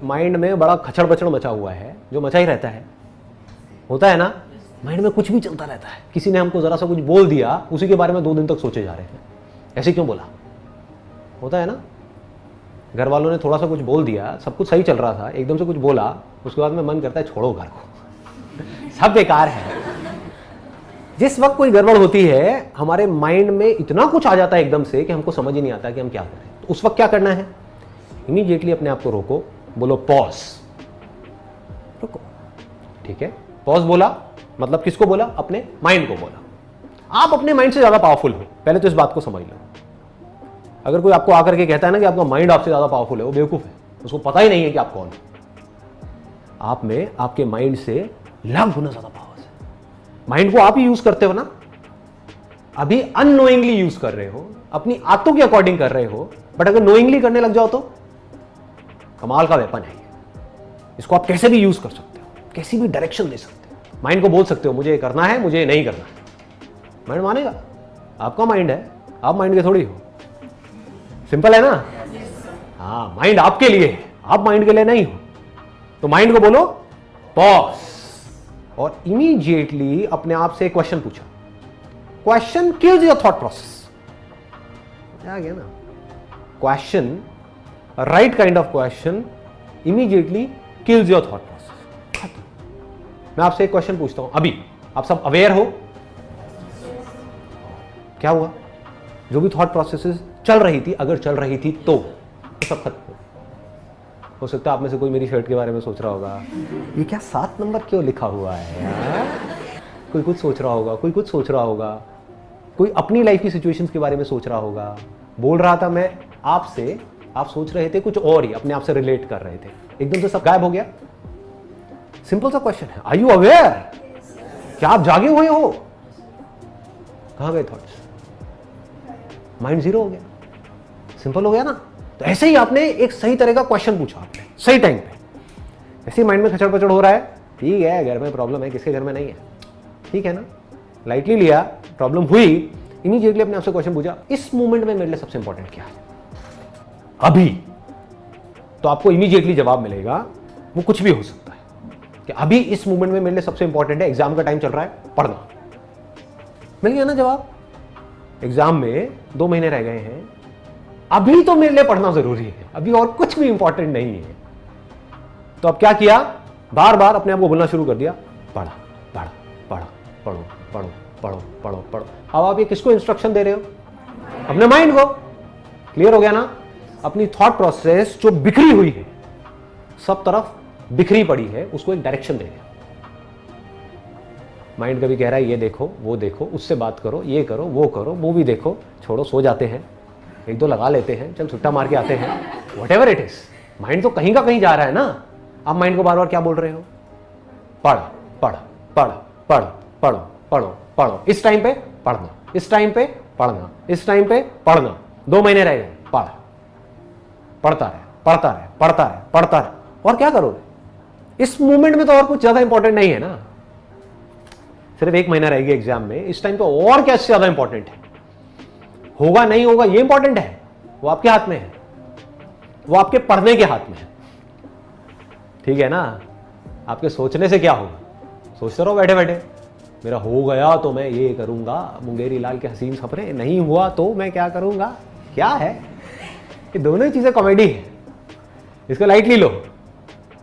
Mind में बड़ा खचड़ बचड़ मचा हुआ है, जो मचा ही रहता है, होता है ना, माइंड में कुछ भी चलता रहता है। किसी ने हमको जरा सा कुछ बोल दिया, उसी के बारे में 2 दिन तक सोचे जा रहे हैं, ऐसे क्यों बोला, होता है ना। घर वालों ने थोड़ा सा कुछ बोल दिया, सब कुछ सही चल रहा था, एकदम से कुछ बोला, उसके बाद में मन करता है छोड़ो घर को सब बेकार है। जिस वक्त कोई गड़बड़ होती है, हमारे माइंड में इतना कुछ आ जाता है एकदम से कि हमको समझ ही नहीं आता कि हम क्या करें। तो उस वक्त क्या करना है, इमीडिएटली अपने आप को रोको, बोलो पॉज, रुको, ठीक है। पॉज बोला मतलब किसको बोला, अपने माइंड को बोला। आप अपने माइंड से ज्यादा पावरफुल हो, पहले तो इस बात को समझ लो। अगर कोई आपको आकर के कहता है ना कि आपका माइंड आपसे ज्यादा पावरफुल है, वो बेवकूफ है, उसको पता ही नहीं है कि आप कौन हो। आप में आपके माइंड से लाख गुना ज्यादा पावर है। माइंड को आप ही यूज करते हो ना, अभी अननोइंगली यूज कर रहे हो, अपनी आदतों के अकॉर्डिंग कर रहे हो, बट अगर नोइंगली करने लग जाओ तो कमाल का वेपन है ये। इसको आप कैसे भी यूज कर सकते हो, कैसी भी डायरेक्शन दे सकते हो। माइंड को बोल सकते हो मुझे ये करना है, मुझे ये नहीं करना है, माइंड मानेगा। आपका माइंड है, आप माइंड के थोड़ी हो। सिंपल है ना। हाँ, माइंड आपके लिए है, आप माइंड के लिए नहीं हो। तो माइंड को बोलो पॉज, और इमीडिएटली अपने आप से क्वेश्चन पूछा। Question kills your thought process. आ गया ना, question, right kind of question immediately kills your thought process. मैं आपसे एक क्वेश्चन पूछता हूं, अभी आप सब अवेयर हो, क्या हुआ, जो भी थॉट प्रोसेसेस चल रही थी, अगर चल रही थी तो सब खत्म हो सकता है। आप में से कोई मेरी शर्ट के बारे में सोच रहा होगा, ये क्या 7 नंबर क्यों लिखा हुआ है यार। कोई कुछ सोच रहा होगा, कोई कुछ सोच रहा होगा, कोई अपनी लाइफ की सिचुएशंस के बारे में सोच रहा होगा। बोल रहा था मैं आपसे, आप सोच रहे थे कुछ और ही, अपने आप से रिलेट कर रहे थे, एकदम से सब गायब हो गया। सिंपल सा क्वेश्चन है, आर यू अवेयर, क्या आप जागे हुए हो, कहां गए थॉट्स, माइंड जीरो हो गया। सिंपल हो गया ना। तो ऐसे ही आपने एक सही तरह का क्वेश्चन पूछा, आपने सही टाइम पे। ऐसे माइंड में खचड़ पचड़ हो रहा है, ठीक है, घर में प्रॉब्लम है, किसके घर में नहीं है, ठीक है ना, लाइटली लिया, प्रॉब्लम हुई, इमीडिएटली अपने आपसे क्वेश्चन पूछा, इस मोमेंट में मेरे लिए सबसे इंपॉर्टेंट क्या है अभी। तो आपको इमीडिएटली जवाब मिलेगा, वो कुछ भी हो सकता है, कि अभी इस मोमेंट में मेरे लिए सबसे इंपॉर्टेंट है, एग्जाम का टाइम चल रहा है, पढ़ना। मिल गया ना जवाब। एग्जाम में 2 महीने रह गए हैं, अभी तो मेरे लिए पढ़ना जरूरी है, अभी और कुछ भी इंपॉर्टेंट नहीं है। तो अब क्या किया, बार बार अपने आप को बोलना शुरू कर दिया, पढ़ा पढ़ा पढ़ा, पढ़ो पढ़ो पढ़ो पढ़ो पढ़ो। अब आप ये किसको इंस्ट्रक्शन दे रहे हो, अपने माइंड को। क्लियर हो गया ना। अपनी थॉट प्रोसेस जो बिखरी हुई है, सब तरफ बिखरी पड़ी है, उसको एक डायरेक्शन दे रहे हो। माइंड कभी कह रहा है ये देखो, वो देखो, उससे बात करो, ये करो, वो करो, मूवी देखो, छोड़ो, सो जाते हैं, 1-2 लगा लेते हैं, चल छुट्टा मार के आते हैं, व्हाटएवर इट इज। माइंड तो कहीं का कहीं जा रहा है ना। आप माइंड को बार बार क्या बोल रहे हो, पढ़ पढ़ पढ़ पढ़ पढ़ो पढ़ो पढ़ो, इस टाइम पे पढ़ना, इस टाइम पे पढ़ना, इस टाइम पे पढ़ना। 2 महीने रह गए, पढ़, पढ़ता रहे पढ़ता रहे पढ़ता रहे पढ़ता रहे। और क्या करोगे इस मूवमेंट में, तो और कुछ ज्यादा इंपॉर्टेंट नहीं है ना। सिर्फ 1 महीना रहेगी एग्जाम में, इस टाइम पे और क्या ज्यादा इंपॉर्टेंट है, होगा नहीं होगा ये इंपॉर्टेंट है, वो आपके हाथ में है, वो आपके पढ़ने के हाथ में है, ठीक है ना। आपके सोचने से क्या होगा, सोचते रहो बैठे बैठे, मेरा हो गया तो मैं ये करूंगा, मुंगेरी लाल के हसीन सपने, नहीं हुआ तो मैं क्या करूंगा। क्या है ये, दोनों ही चीजें कॉमेडी है, इसको लाइटली लो।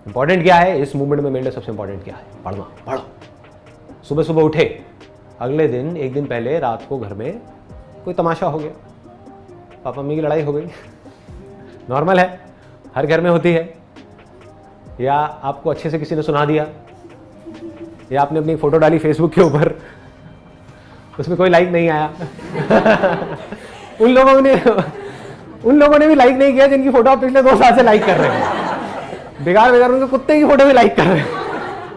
इंपॉर्टेंट क्या है इस मूवमेंट में, मेरे लिए सबसे इंपॉर्टेंट क्या है, पढ़ना। पढ़ो, सुबह सुबह उठे, अगले दिन 1 दिन पहले रात को घर में कोई तमाशा हो गया, पापा मम्मी की लड़ाई हो गई, नॉर्मल है, हर घर में होती है। या आपको अच्छे से किसी ने सुना दिया, या आपने अपनी फोटो डाली फेसबुक के ऊपर, उसमें कोई लाइक नहीं आया उन लोगों ने भी लाइक नहीं किया जिनकी फोटो आप पिछले 2 साल से लाइक कर रहे हैं। बेकार बेकार उनके कुत्ते की फोटो भी लाइक कर रहे हैं,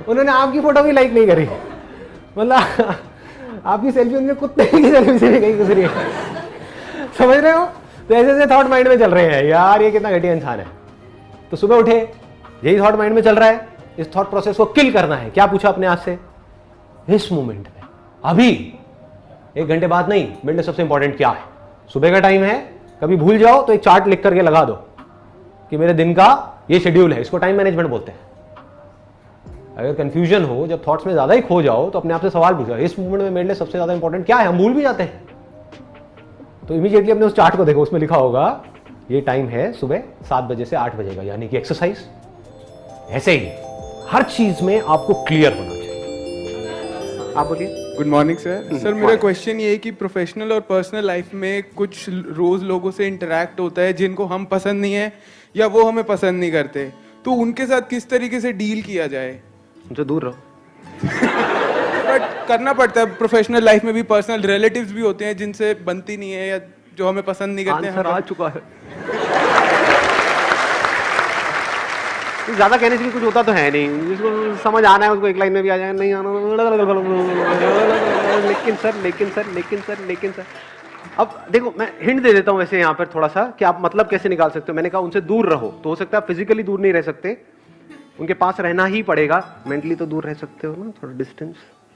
उन्होंने आपकी फोटो भी लाइक नहीं करी, मतलब आपकी सेल्फी उनके कुत्ते की सेल्फी से भी कहीं गुजरी है, समझ रहे हो। तो ऐसे ऐसे थॉट माइंड में चल रहे हैं, यार ये कितना घटिया इंसान है। तो सुबह उठे, यही थॉट माइंड में चल रहा है, इस थॉट प्रोसेस को किल करना है। क्या पूछा अपने आप से, इस मोमेंट में, अभी 1 घंटे बाद नहीं, मेरे लिए सबसे इंपॉर्टेंट क्या है। सुबह का टाइम है, कभी भूल जाओ तो एक चार्ट लिख करके लगा दो कि मेरे दिन का ये शेड्यूल है, इसको टाइम मैनेजमेंट बोलते हैं। अगर कंफ्यूजन हो, जब थॉट्स में ज्यादा ही खो जाओ, तो अपने आप से सवाल पूछो, इस मूवमेंट में मेरे लिए सबसे ज्यादा इंपॉर्टेंट क्या है? हम भूल भी जाते हैं। तो इमीडिएटली अपने उस चार्ट को देखो, उसमें लिखा होगा ये टाइम है सुबह 7 बजे से 8 बजे का, यानी कि एक्सरसाइज। ऐसे ही हर चीज में आपको क्लियर होना चाहिए। आप बोलिए। Good morning sir. सर मेरा क्वेश्चन ये है कि प्रोफेशनल और पर्सनल लाइफ में कुछ रोज लोगों से इंटरेक्ट होता है जिनको हम पसंद नहीं है या वो हमें पसंद नहीं करते, तो उनके साथ किस तरीके से डील किया जाए? जो दूर रहो। बट करना पड़ता है, प्रोफेशनल लाइफ में भी पर्सनल रिलेटिव्स भी होते हैं जिनसे बनती नहीं है या जो हमें पसंद नहीं करते हैं। आंसर आ चुका है। ज्यादा कहने से भी कुछ होता तो है नहीं, जिसको समझ आना है उसको एक लाइन में भी आ जाएगा, नहीं आना लेकिन सर अब देखो, मैं हिंट दे देता हूँ वैसे यहाँ पर थोड़ा सा कि आप मतलब कैसे निकाल सकते हो। मैंने कहा उनसे दूर रहो, तो हो सकता है फिजिकली दूर नहीं रह सकते, उनके पास रहना ही पड़ेगा। मेंटली तो दूर रह सकते हो ना, थोड़ा डिस्टेंस।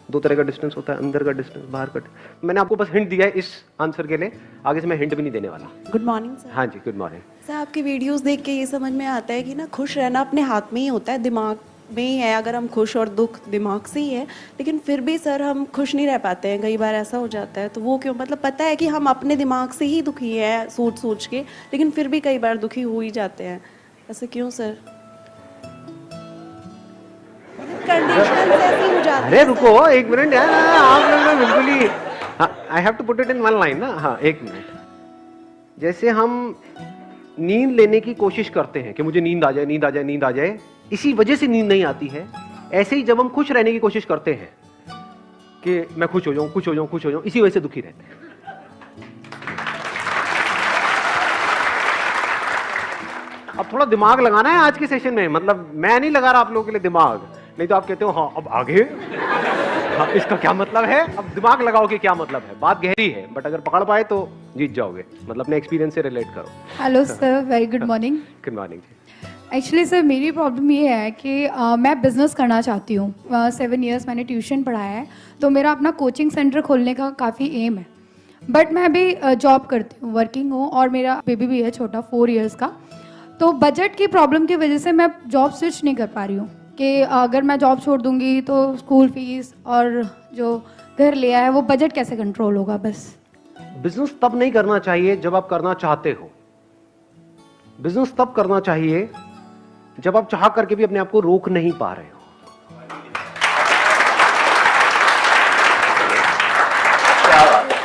दो तरह का डिस्टेंस होता है, अंदर का डिस्टेंस, बाहर का। मैंने आपको बस हिंट दिया है इस आंसर के लिए, आगे से मैं हिंट भी नहीं देने वाला। Good morning sir. हाँ जी, गुड मॉर्निंग सर, आपकी वीडियोस देख के ये समझ में आता है कि ना खुश रहना अपने हाथ में ही होता है, दिमाग में ही है। अगर हम खुश और दुख दिमाग से ही है, लेकिन फिर भी सर हम खुश नहीं रह पाते हैं, कई बार ऐसा हो जाता है। तो वो क्यों? मतलब पता है कि हम अपने दिमाग से ही दुखी हैं सोच सोच के, लेकिन फिर भी कई बार दुखी हो ही जाते हैं, ऐसे क्यों सर? कंडीशन ऐसी हो जाती है। अरे रुको एक मिनट यार, आप लोग तो बिल्कुल ही, I have to put it in one line ना। हाँ एक मिनट। जैसे हम नींद लेने की कोशिश करते हैं कि मुझे नींद आ जाए, नींद आ जाए, नींद आ जाए, इसी वजह से नींद नहीं आती है। ऐसे ही जब हम खुश रहने की कोशिश करते हैं कि मैं खुश हो जाऊं, खुश हो जाऊं, खुश हो जाऊं, इसी वजह से दुखी रहते हैं। अब थोड़ा दिमाग लगाना है आज के सेशन में, मतलब मैं नहीं लगा रहा आप लोगों के लिए दिमाग, नहीं तो आप कहते हो हाँ अब आगे, हाँ इसका क्या मतलब है। अब दिमाग लगाओ कि क्या मतलब है, बात गहरी है, बट अगर पकड़ पाए तो जीत जाओगे। मतलब अपने एक्सपीरियंस से रिलेट करो। Hello sir, very good morning. Good morning जी। एक्चुअली सर मेरी प्रॉब्लम ये है कि मैं बिज़नेस करना चाहती हूँ। 7 इयर्स मैंने ट्यूशन पढ़ाया है, तो मेरा अपना कोचिंग सेंटर खोलने का काफ़ी एम है। बट मैं अभी जॉब करती हूँ, वर्किंग हूँ, और मेरा बेबी भी है छोटा 4 इयर्स का। तो बजट की प्रॉब्लम की वजह से मैं जॉब स्विच नहीं कर पा रही हूँ कि अगर मैं जॉब छोड़ दूँगी तो स्कूल फीस और जो घर लिया है वो बजट कैसे कंट्रोल होगा। बस बिजनेस तब नहीं करना चाहिए जब आप करना चाहते हो। बिजनेस तब करना चाहिए जब आप चाह करके भी अपने आप को रोक नहीं पा रहे हो।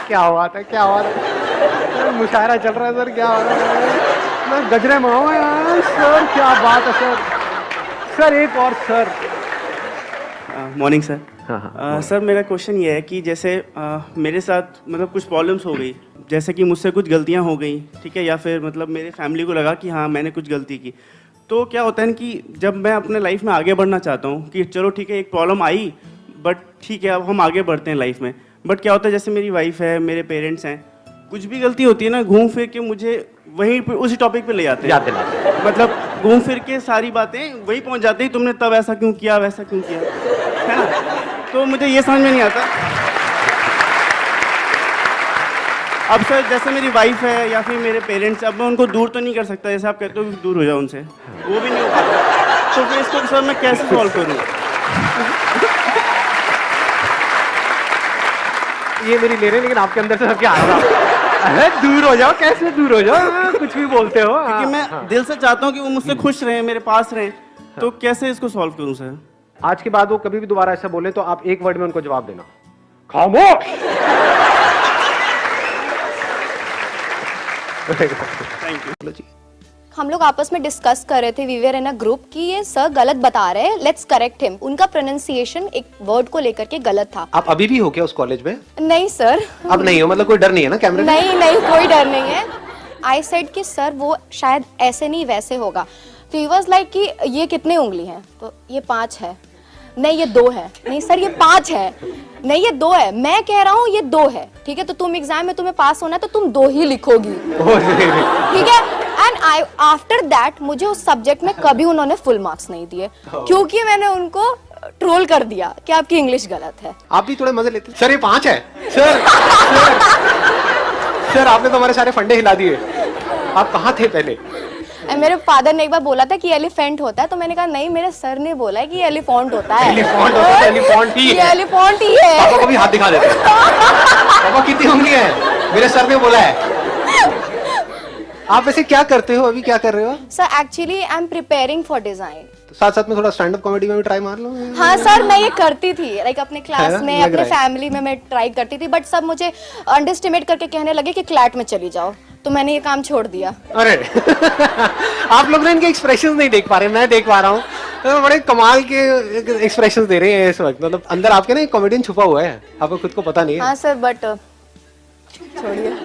क्या बात है, क्या बात है, मुशायरा चल रहा है सर, क्या हो रहा है, मैं गजरे में हूं यार सर, क्या बात है सर। सर एक और सर। Morning sir. हाँ। सर मेरा क्वेश्चन ये है कि जैसे मेरे साथ मतलब कुछ प्रॉब्लम्स हो गई, जैसे कि मुझसे कुछ गलतियां हो गई, ठीक है, या फिर मतलब मेरे फैमिली को लगा कि हाँ मैंने कुछ गलती की। तो क्या होता है ना कि जब मैं अपने लाइफ में आगे बढ़ना चाहता हूँ कि चलो ठीक है एक प्रॉब्लम आई, बट ठीक है अब हम आगे बढ़ते हैं लाइफ में, बट क्या होता है जैसे मेरी वाइफ है, मेरे पेरेंट्स हैं, कुछ भी गलती होती है ना, घूम फिर के मुझे वहीं पे उसी टॉपिक पे ले जाते हैं। मतलब घूम फिर के सारी बातें वही पहुंच जाती है, तुमने तब ऐसा क्यों किया, वैसा क्यों किया, है ना। तो मुझे ये समझ में नहीं आता। अब सर जैसे मेरी वाइफ है या फिर मेरे पेरेंट्स, अब मैं उनको दूर तो नहीं कर सकता, जैसे आप कहते हो कि दूर हो जाओ उनसे, वो भी नहीं हो पाता। तो फिर इसको सर मैं कैसे सॉल्व करूँ? ये मेरी ले रहे हैं, लेकिन आपके अंदर से क्या आ रहा है? दूर हो जाओ, कैसे दूर हो जाओ, कुछ भी बोलते हो। क्योंकि मैं दिल से चाहता हूँ कि वो मुझसे खुश रहें, मेरे पास रहें, तो कैसे इसको सॉल्व करूँ सर? आज के बाद वो कभी भी दोबारा ऐसा बोले तो आप एक वर्ड में उनको जवाब देना, खामोश। Thank you. हम लोग आपस में डिस्कस कर रहे थे, we were in a group, कि ये सर गलत बता रहे हैं, लेट्स करेक्ट हिम। उनका प्रोनाउंसिएशन एक वर्ड को लेकर के गलत था। आप अभी भी हो क्या उस कॉलेज में? नहीं सर, अब नहीं हो, मतलब कोई डर नहीं है ना कैमरे में? नहीं कोई डर नहीं है। आई सेड कि सर वो शायद ऐसे नहीं वैसे होगा। तो ही वाज लाइक कि ये कितने उंगली हैं? तो ये 5 है। नहीं ये 2 है। नहीं सर ये 5 है। नहीं ये 2 है। मैं कह रहा हूँ ये 2 है, ठीक है, तो तुम एग्जाम में तुम्हें पास होना है तो तुम 2 ही लिखोगी, ठीक है। एंड आई आफ्टर दैट मुझे उस सब्जेक्ट में कभी उन्होंने फुल मार्क्स नहीं दिए, क्योंकि मैंने उनको ट्रोल कर दिया कि आपकी इंग्लिश गलत है। आप भी थोड़े मजे लेते? सर ये 5 है सर। सर आपने तो हमारे सारे फंडे हिला दिए। आप कहाँ थे पहले? मेरे फादर ने एक बार बोला था कि एलिफेंट होता है, तो मैंने कहा नहीं, मेरे सर ने बोला है कि एलिफेंट होता है। एलिफेंट होता है, एलिफेंट ही ये है। एलिफेंट ही है। पापा को भी हाथ दिखा देते हैं। पापा कितनी उंगलियां हैं, मेरे सर ने बोला है। आप वैसे क्या करते हो, अभी क्या कर रहे हो? Sir actually I am preparing for design. तो साथ साथ में थोड़ा स्टैंड अप कॉमेडी में भी ट्राई मार लो। हाँ सर, मैं ये करती थी, लाइक अपने है क्लास ना? में, लग अपने रहा है। फैमिली में मैं ट्राई करती थी, बट सब मुझे अंडरस्टिमेट करके कहने लगे कि क्लैट में चली जाओ, तो मैंने ये काम छोड़ दिया। अरे आप लोग ना इनके एक्सप्रेशंस नहीं देख पा रहे, मैं देख पा रहा हूँ। तो बड़े कमाल के एक्सप्रेशंस दे रहे हैं इस वक्त, मतलब अंदर आपके ना एक कॉमेडियन छुपा हुआ है, आपको खुद को पता नहीं है। हाँ सर, बट छोड़िए।